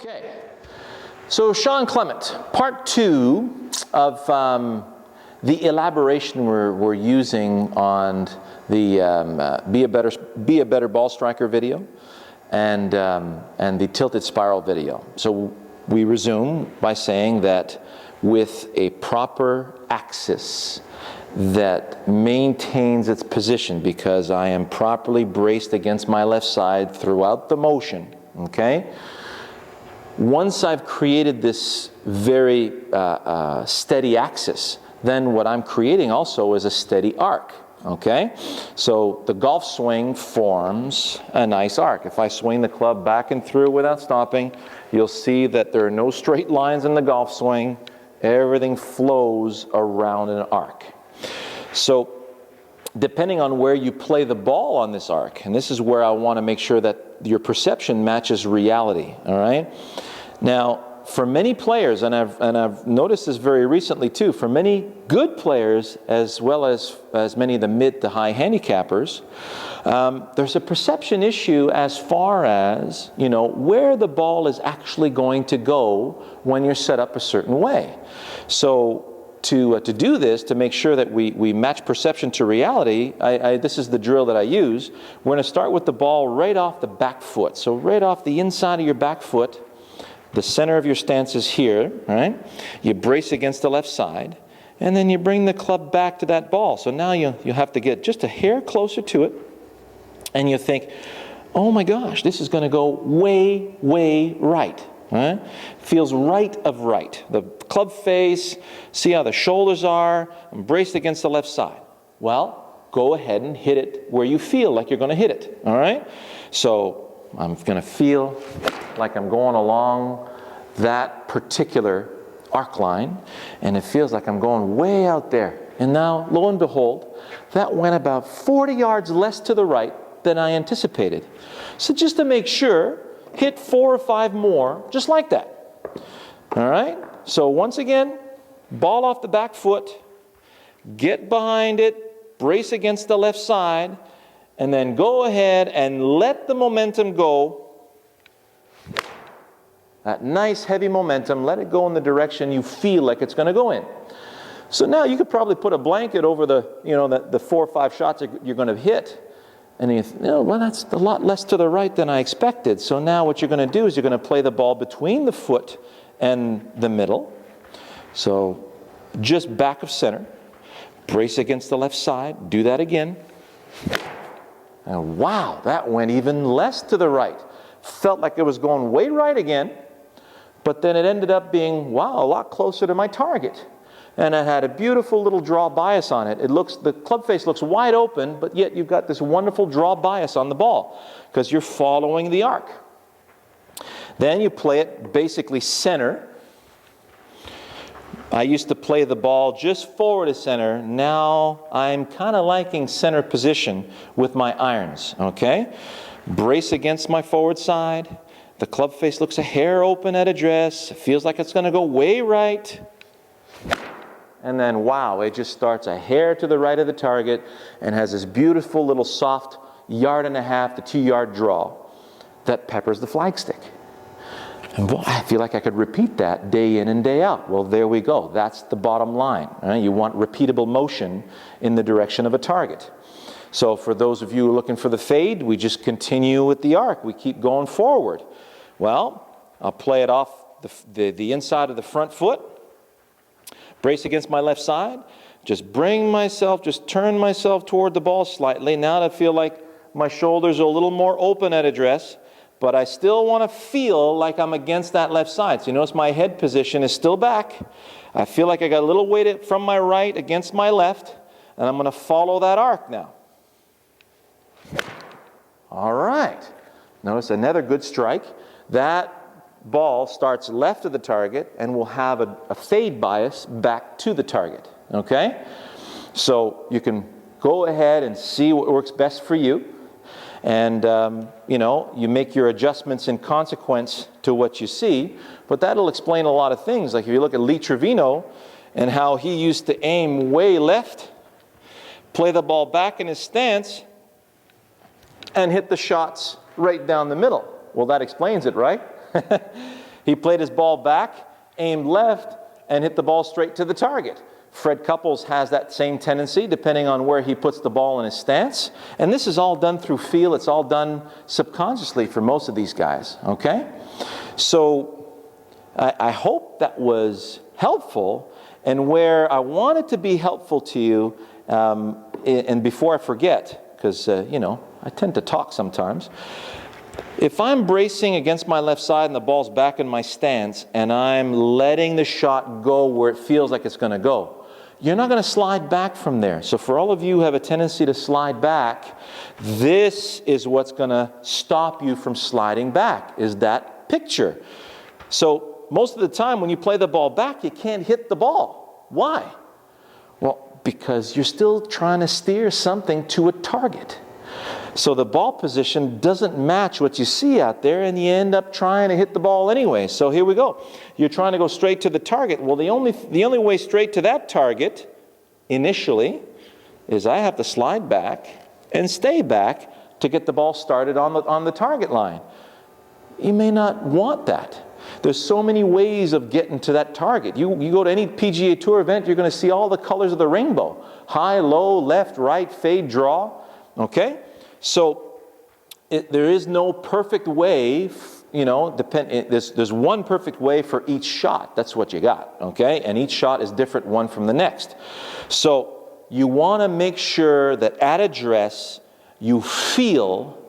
Okay, so Shawn Clement, part two of the elaboration we're using on the Be a Better Ball Striker video and the Tilted Spiral video. So we resume by saying that with a proper axis that maintains its position, because I am properly braced against my left side throughout the motion, okay? Once I've created this very steady axis, then what I'm creating also is a steady arc, okay? So the golf swing forms a nice arc. If I swing the club back and through without stopping, you'll see that there are no straight lines in the golf swing. Everything flows around an arc. So depending on where you play the ball on this arc, and this is where I want to make sure that your perception matches reality, all right? Now, for many players, and I've noticed this very recently too, for many good players as well as many of the mid to high handicappers, there's a perception issue as far as, you know, where the ball is actually going to go when you're set up a certain way. So to do this, to make sure that we match perception to reality, this is the drill that I use. We're going to start with the ball right off the back foot. So right off the inside of your back foot, the center of your stance is here, right? You brace against the left side, and then you bring the club back to that ball. So now you have to get just a hair closer to it, and you think, oh my gosh, this is going to go way, way right. Right? Feels right of right. The club face, see how the shoulders are, and braced against the left side. Well, go ahead and hit it where you feel like you're going to hit it. All right? So I'm going to feel like I'm going along that particular arc line, and it feels like I'm going way out there. And now, lo and behold, that went about 40 yards less to the right than I anticipated. So just to make sure, hit 4 or 5 more, just like that. All right? So once again, ball off the back foot, get behind it, brace against the left side, and then go ahead and let the momentum go. That nice heavy momentum, let it go in the direction you feel like it's going to go in. So now you could probably put a blanket over the 4 or 5 shots that you're going to hit. And you think, oh, well, that's a lot less to the right than I expected. So now what you're going to do is you're going to play the ball between the foot and the middle. So just back of center. Brace against the left side. Do that again. And wow, that went even less to the right. Felt like it was going way right again. But then it ended up being, wow, a lot closer to my target. And it had a beautiful little draw bias on it. The club face looks wide open, but yet you've got this wonderful draw bias on the ball because you're following the arc. Then you play it basically center. I used to play the ball just forward of center. Now I'm kind of liking center position with my irons, okay? Brace against my forward side. The club face looks a hair open at address. It feels like it's going to go way right. And then, wow, it just starts a hair to the right of the target and has this beautiful little soft 1.5 to 2 yard draw that peppers the flagstick. And boy, I feel like I could repeat that day in and day out. Well, there we go. That's the bottom line. Right? You want repeatable motion in the direction of a target. So for those of you looking for the fade, we just continue with the arc. We keep going forward. Well, I'll play it off the inside of the front foot. Brace against my left side, just turn myself toward the ball slightly. Now I feel like my shoulders are a little more open at address, but I still want to feel like I'm against that left side. So you notice my head position is still back. I feel like I got a little weight from my right against my left, and I'm going to follow that arc now. All right. Notice another good strike. That ball starts left of the target and will have a fade bias back to the target, okay? So you can go ahead and see what works best for you, and you make your adjustments in consequence to what you see, but that'll explain a lot of things. Like if you look at Lee Trevino and how he used to aim way left, play the ball back in his stance, and hit the shots right down the middle. Well, that explains it, right? He played his ball back, aimed left, and hit the ball straight to the target. Fred Couples has that same tendency depending on where he puts the ball in his stance. And this is all done through feel. It's all done subconsciously for most of these guys, okay? So I hope that was helpful. And where I want it to be helpful to you, and before I forget, because, you know, I tend to talk sometimes. If I'm bracing against my left side and the ball's back in my stance and I'm letting the shot go where it feels like it's going to go, you're not going to slide back from there. So for all of you who have a tendency to slide back, this is what's going to stop you from sliding back, is that picture. So most of the time when you play the ball back, you can't hit the ball. Why? Well, because you're still trying to steer something to a target. So the ball position doesn't match what you see out there, and you end up trying to hit the ball anyway. So here we go. You're trying to go straight to the target. Well, the only way straight to that target initially is I have to slide back and stay back to get the ball started on the target line. You may not want that. There's so many ways of getting to that target. You go to any PGA Tour event, you're going to see all the colors of the rainbow. High, low, left, right, fade, draw. Okay? So there is no perfect way, you know, there's one perfect way for each shot. That's what you got, okay? And each shot is different one from the next. So you want to make sure that at address you feel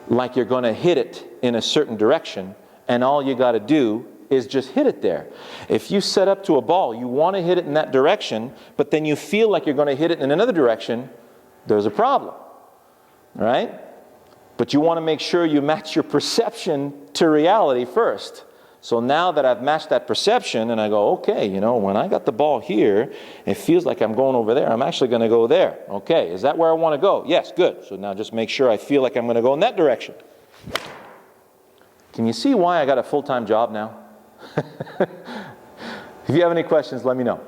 like you're going to hit it in a certain direction, and all you got to do is just hit it there. If you set up to a ball, you want to hit it in that direction, but then you feel like you're going to hit it in another direction, there's a problem. Right? But you want to make sure you match your perception to reality first. So now that I've matched that perception and I go, okay, you know, when I got the ball here, it feels like I'm going over there. I'm actually going to go there. Okay, is that where I want to go? Yes, good. So now just make sure I feel like I'm going to go in that direction. Can you see why I got a full-time job now? If you have any questions, let me know.